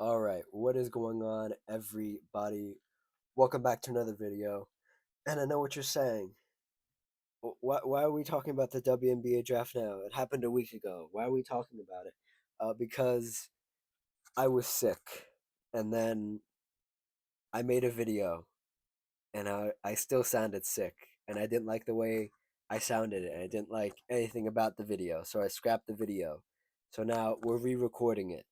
All right, what is going on, everybody? Welcome back to another video. And I know what you're saying. Why are we talking about the WNBA draft now? It happened a week ago. Why are we talking about it? Because I was sick, and then I made a video, and I still sounded sick, and I didn't like the way I sounded, and I didn't like anything about the video, so I scrapped the video. So now we're re-recording it,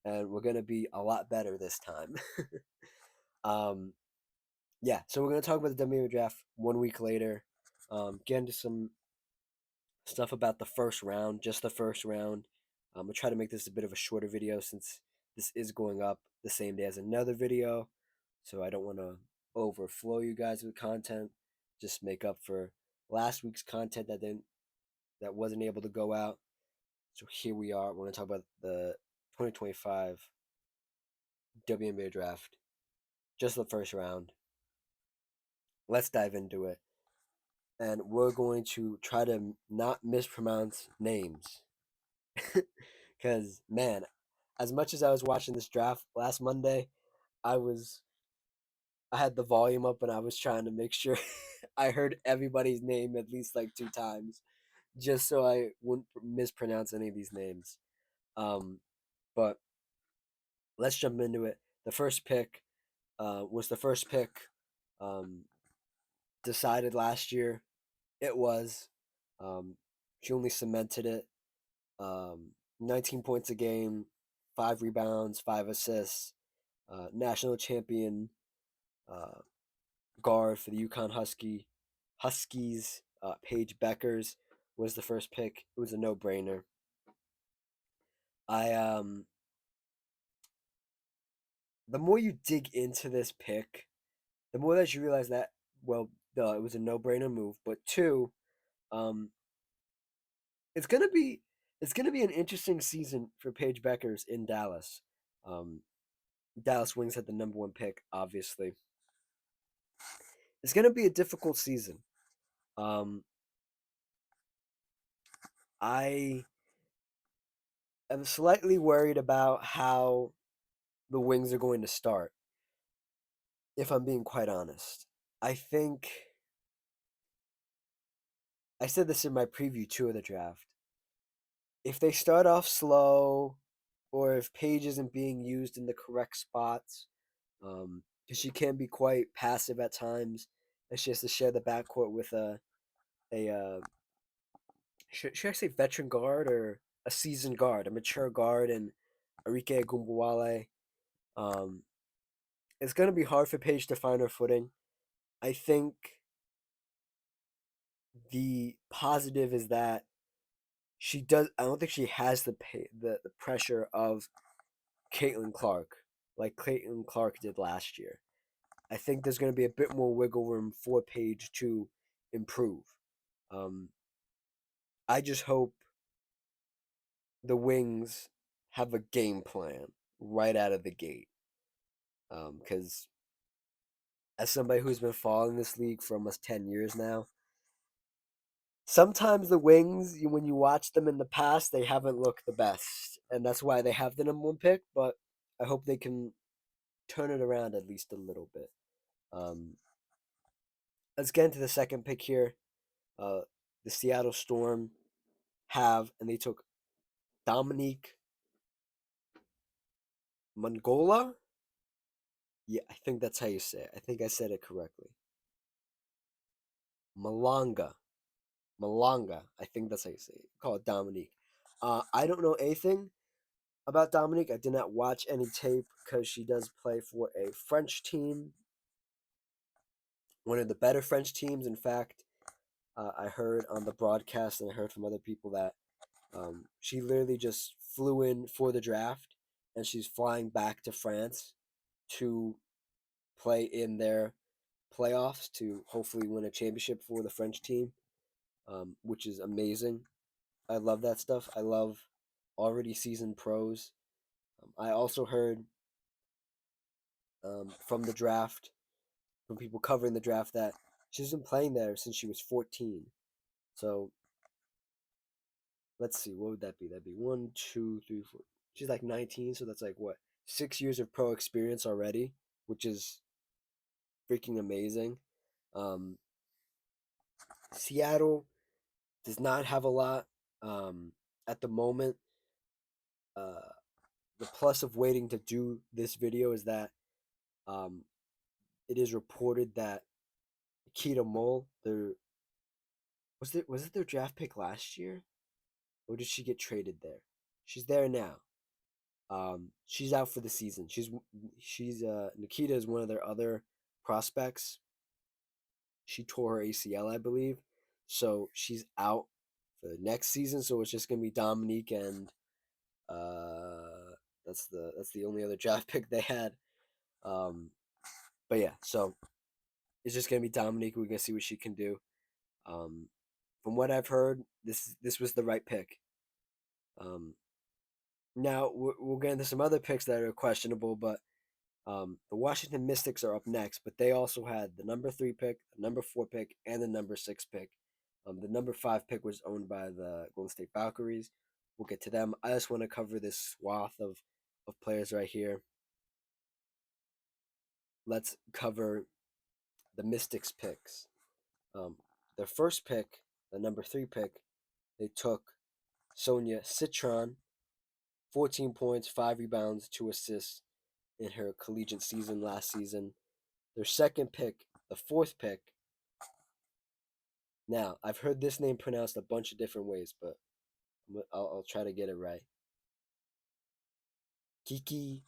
and we're gonna be a lot better this time. um, yeah, so we're gonna talk about the WNBA draft 1 week later. Get into some stuff about the first round, just the first round. We'll try to make this a bit of a shorter video since this is going up the same day as another video. So I don't want to overflow you guys with content. Just make up for last week's content that wasn't able to go out. So here we are. We're gonna talk about the 2025 WNBA draft, just the first round. Let's dive into it. And we're going to try to not mispronounce names. Because, man, as much as I was watching this draft last Monday, I was I had the volume up and I was trying to make sure I heard everybody's name at least like two times, just so I wouldn't mispronounce any of these names. Um, but let's jump into it. The first pick was the first pick um, decided last year. It was. She only cemented it. 19 points a game, 5 rebounds, 5 assists. National champion uh, guard for the Yukon Huskies. Paige Bueckers was the first pick. It was a no-brainer. I The more you dig into this pick, the more that you realize that, well, duh, it was a no-brainer move. But two, um, it's gonna be it's gonna be an interesting season for Paige Bueckers in Dallas. Um, Dallas Wings had the number one pick, obviously. It's gonna be a difficult season. Um, I am slightly worried about how the Wings are going to start, if I'm being quite honest. I think I said this in my preview too of the draft. If they start off slow, or if Paige isn't being used in the correct spots, because she can be quite passive at times, and she has to share the backcourt with a should I say veteran guard or a seasoned guard, a mature guard, and Arike Gumbuwale. Um, it's going to be hard for Paige to find her footing. I think the positive is that she does. I don't think she has the pressure of Caitlin Clark, like Caitlin Clark did last year. I think there's going to be a bit more wiggle room for Paige to improve. Um, I just hope the Wings have a game plan right out of the gate. Because as somebody who's been following this league for almost 10 years now, sometimes the Wings, when you watch them in the past, they haven't looked the best. And that's why they have the number one pick. But I hope they can turn it around at least a little bit. Um, let's get into the second pick here. Uh, the Seattle Storm and they took Dominique Mongola. Yeah, I think that's how you say it. I think I said it correctly. Malanga. Malanga. I think that's how you say it. Call it Dominique. I don't know anything about Dominique. I did not watch any tape because she does play for a French team, one of the better French teams. In fact, I heard on the broadcast and I heard from other people that she literally just flew in for the draft and she's flying back to France to play in their playoffs to hopefully win a championship for the French team, which is amazing. I love that stuff. I love already seasoned pros. I also heard from the draft, from people covering the draft, that she's been playing there since she was 14. So let's see, what would that be? That'd be one, two, three, four. She's like 19, so that's like what? 6 years of pro experience already, which is freaking amazing. Um, Seattle does not have a lot at the moment. Uh, the plus of waiting to do this video is that um, it is reported that Akita Mole, their was it their draft pick last year, or did she get traded there? She's there now. She's out for the season. She's Nikita is one of their other prospects. She tore her ACL, I believe, so she's out for the next season. So it's just gonna be Dominique and that's the only other draft pick they had. Um, but yeah, so it's just gonna be Dominique. We're gonna see what she can do. Um, from what I've heard, this was the right pick. Um, now we'll get into some other picks that are questionable, but the Washington Mystics are up next, but they also had the number 3 pick, the number 4 pick, and the number 6 pick. The number 5 pick was owned by the Golden State Valkyries. We'll get to them. I just want to cover this swath of players right here. Let's cover the Mystics picks. Their first pick, the number 3 pick, they took Sonia Citron, 14 points, 5 rebounds, 2 assists in her collegiate season last season. Their second pick, the 4th pick. Now, I've heard this name pronounced a bunch of different ways, but I'll try to get it right. Kiki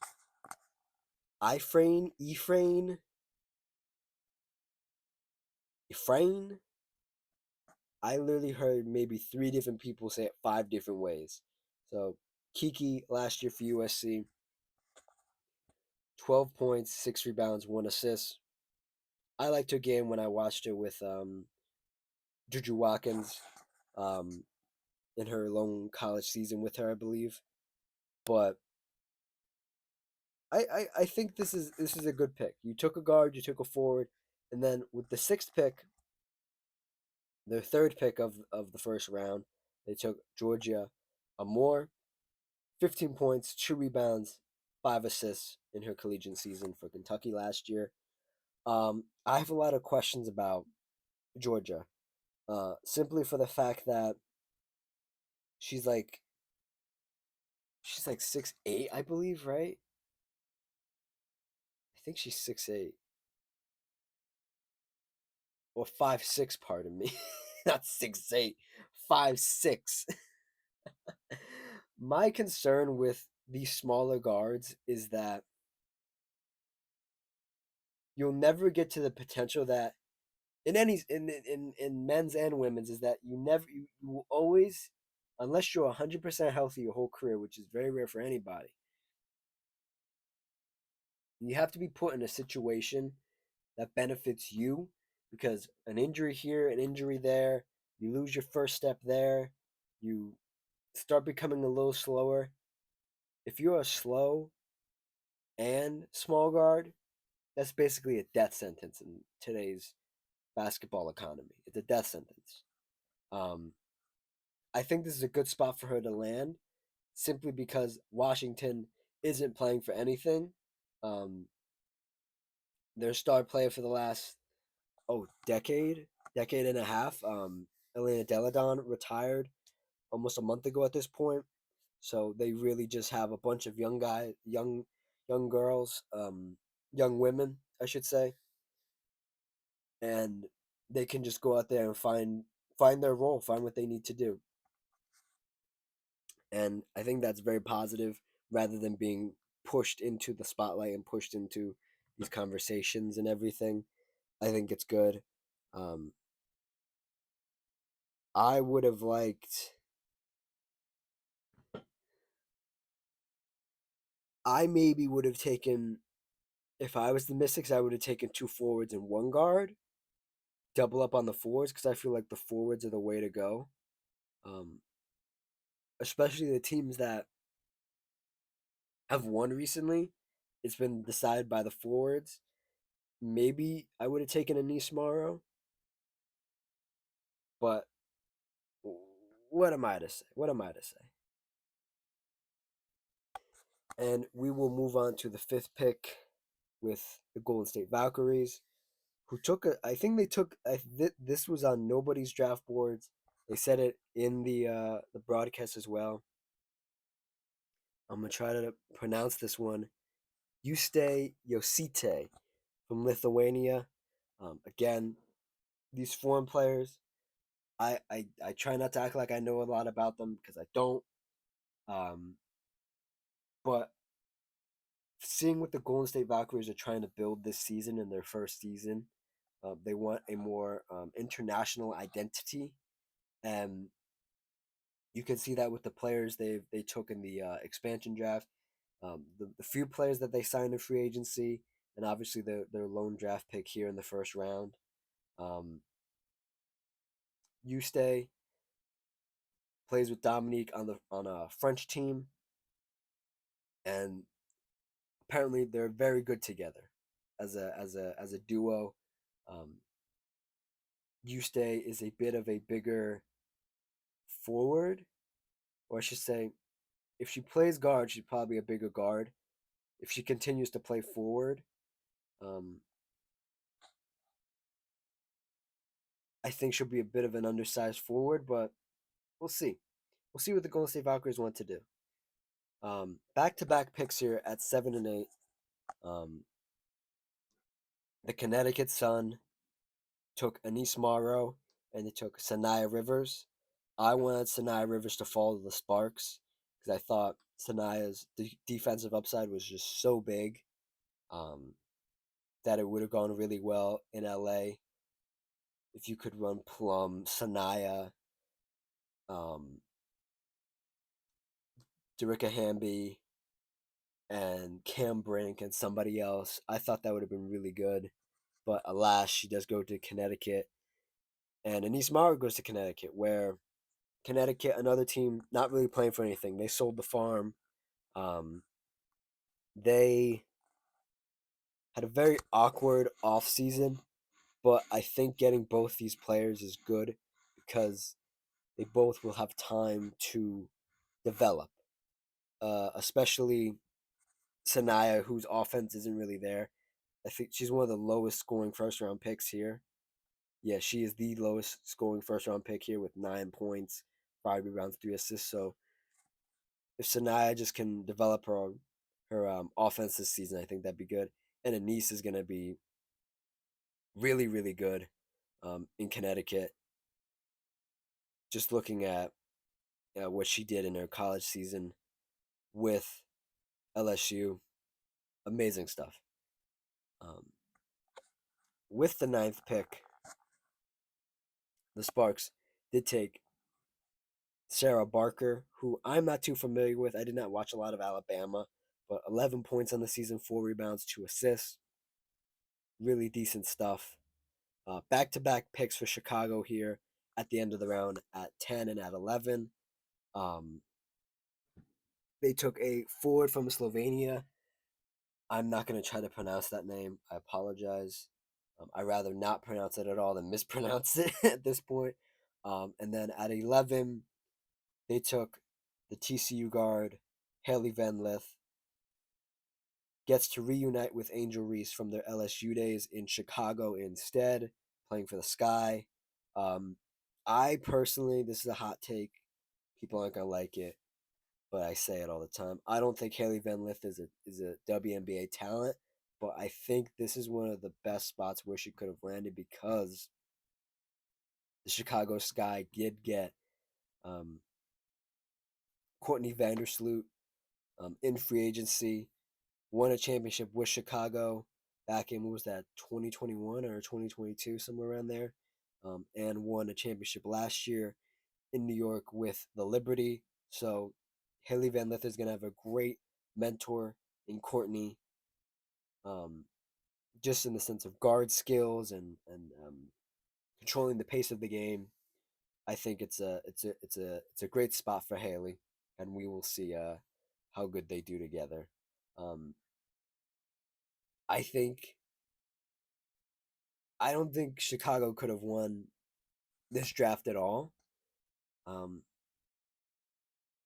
Ephrain. I literally heard maybe 3 different people say it 5 different ways. So, Kiki last year for USC, 12 points, 6 rebounds, 1 assist. I liked her game when I watched her with Juju Watkins um, in her lone college season with her, I believe. But I think this is a good pick. You took a guard, you took a forward, and then with the 6th pick, their 3rd pick of the first round, they took Georgia Amore, 15 points, 2 rebounds, 5 assists in her collegiate season for Kentucky last year. I have a lot of questions about Georgia, simply for the fact that she's like she's like 6'8", I believe, right? I think she's 6'8" or 5'6", pardon me, not 6'8", 5'6". My concern with these smaller guards is that you'll never get to the potential that in men's and women's is that you will always, unless you're 100% healthy your whole career, which is very rare for anybody, you have to be put in a situation that benefits you, because an injury here, an injury there, you lose your first step there, you start becoming a little slower. If you're a slow and small guard, that's basically a death sentence in today's basketball economy. It's a death sentence. Um, I think this is a good spot for her to land, simply because Washington isn't playing for anything. Um, their star player for the last decade and a half, Elena Deladon, retired almost a month ago at this point. So they really just have a bunch of young girls, young women, I should say, and they can just go out there and find their role, find what they need to do. And I think that's very positive, rather than being pushed into the spotlight and pushed into these conversations and everything. I think it's good. Um, I would have liked. I maybe would have taken, if I was the Mystics, I would have taken 2 forwards and 1 guard, double up on the forwards, because I feel like the forwards are the way to go. Um, Especially the teams that have won recently, it's been decided by the forwards. Maybe I would have taken Anise Morrow, but what am I to say? What am I to say? And we will move on to the fifth pick with the Golden State Valkyries, who took I think they took. This was on nobody's draft boards. They said it in the broadcast as well. I'm gonna try to pronounce this one. Juste Josite from Lithuania. Again, these foreign players, I try not to act like I know a lot about them because I don't. Um, but seeing what the Golden State Valkyries are trying to build this season in their first season, they want a more international identity, and you can see that with the players they took in the expansion draft. The few players that they signed in free agency, and obviously their lone draft pick here in the first round. Um, Eustace plays with Dominique on a French team, and apparently they're very good together as a duo. Um, Eustace is a bit of a bigger forward, or I should say, if she plays guard, she's probably a bigger guard. If she continues to play forward, um, I think she'll be a bit of an undersized forward, but we'll see. We'll see what the Golden State Valkyries want to do. Back-to-back picks here at 7 and 8. Um, the Connecticut Sun took Anise Morrow and they took Sanaya Rivers. I wanted Sanaya Rivers to fall to the Sparks because I thought Sanaya's defensive upside was just so big um, that it would have gone really well in LA if you could run Plum, Sanaya, um, Derica Hamby, and Cam Brink and somebody else. I thought that would have been really good. But alas, she does go to Connecticut. And Anise Mara goes to Connecticut, where Connecticut, another team, not really playing for anything. They sold the farm. Um, they had a very awkward off season, but I think getting both these players is good because they both will have time to develop. Especially Sanaya, whose offense isn't really there. I think she's one of the lowest scoring first round picks here. Yeah, she is the lowest scoring first round pick here with 9 points, 5 rebounds, 3 assists. So if Sanaya just can develop her offense this season, I think that'd be good. And Anise is gonna be really really good in Connecticut. Just looking at what she did in her college season with LSU, amazing stuff. Um, with the ninth pick, the Sparks did take Sarah Barker, who I'm not too familiar with. I did not watch a lot of Alabama, but 11 points on the season, 4 rebounds, 2 assists. Really decent stuff. Back-to-back picks for Chicago here at the end of the round at 10 and at 11. Um, they took a forward from Slovenia. I'm not going to try to pronounce that name. I apologize. I'd rather not pronounce it at all than mispronounce it at this point. And then at 11, they took the TCU guard, Haley Van Lith, gets to reunite with Angel Reese from their LSU days in Chicago instead, playing for the Sky. Um, I personally, this is a hot take. People aren't gonna like it, but I say it all the time. I don't think Haley Van Lith is a WNBA talent, but I think this is one of the best spots where she could have landed because the Chicago Sky did get um, Courtney Vandersloot in free agency, won a championship with Chicago back in, what was that, 2021 or 2022, somewhere around there, and won a championship last year in New York with the Liberty. So Haley Van Lith is going to have a great mentor in Courtney, um, just in the sense of guard skills and controlling the pace of the game. I think it's a great spot for Haley, and we will see how good they do together. Um, I think I don't think Chicago could have won this draft at all. Um,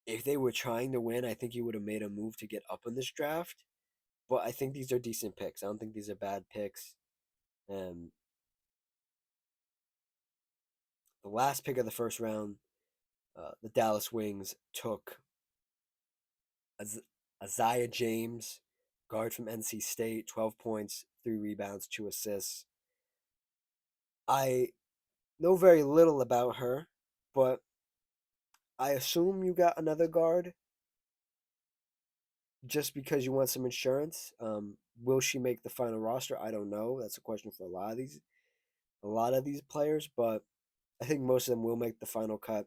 if they were trying to win, I think he would have made a move to get up in this draft. But I think these are decent picks. I don't think these are bad picks. And the last pick of the first round, the Dallas Wings took Isaiah James, guard from NC State, 12 points, 3 rebounds, 2 assists. I know very little about her, but I assume you got another guard just because you want some insurance. Will she make the final roster? I don't know. That's a question for a lot of these players, but I think most of them will make the final cut.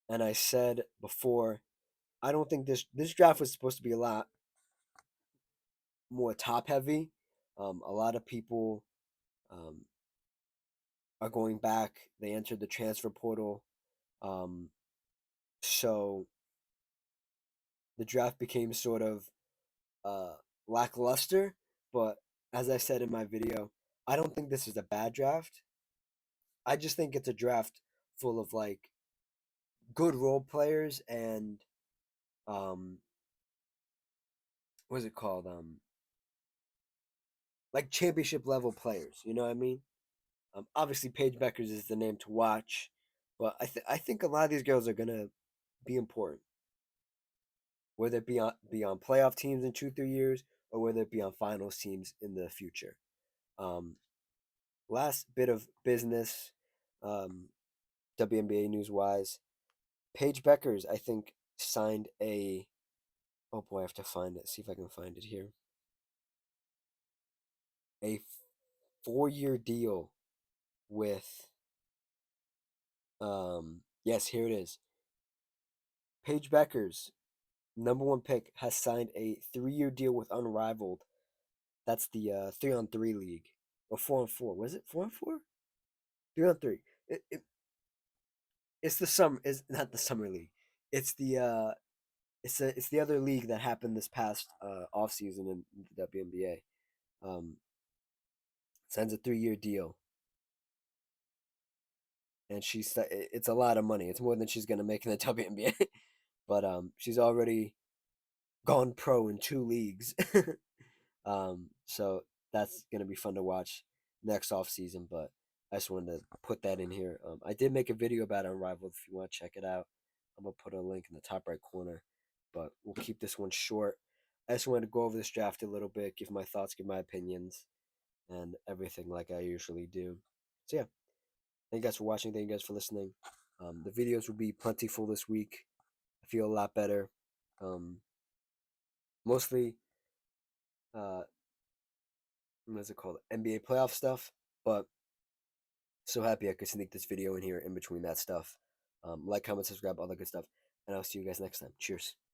And I said before, I don't think this draft was supposed to be a lot more top heavy. A lot of people um, are going back. They entered the transfer portal, um, so the draft became sort of uh, lackluster. But as I said in my video, I don't think this is a bad draft. I just think it's a draft full of like good role players and um, what's it called? Like championship level players. You know what I mean? Obviously, Paige Bueckers is the name to watch, but I think a lot of these girls are gonna be important, whether it be on playoff teams in 2 3 years or whether it be on finals teams in the future. Um, Last bit of business, um, WNBA news wise, Paige Bueckers I think signed a. Oh boy, I have to find it. See if I can find it here. A 4 year deal with. Yes, here it is. Paige Bueckers, number one pick, has signed a 3 year deal with Unrivaled. That's the 3-on-3 league. Or 4-on-4. Was it 4-on-4? 3-on-3. It's the summer. Is not the summer league. It's the other league that happened this past off season in the WNBA. Signs a 3 year deal, and it's a lot of money. It's more than she's gonna make in the WNBA. But she's already gone pro in 2 leagues. So that's gonna be fun to watch next off season. But I just wanted to put that in here. I did make a video about Unrivaled. If you want to check it out, I'm gonna put a link in the top right corner. But we'll keep this one short. I just wanted to go over this draft a little bit, give my thoughts, give my opinions, and everything like I usually do. So yeah, thank you guys for watching. Thank you guys for listening. The videos will be plentiful this week. I feel a lot better. Um, Mostly, uh, what's it called? NBA playoff stuff. But so happy I could sneak this video in here in between that stuff. Like, comment, subscribe, all that good stuff. And I'll see you guys next time. Cheers.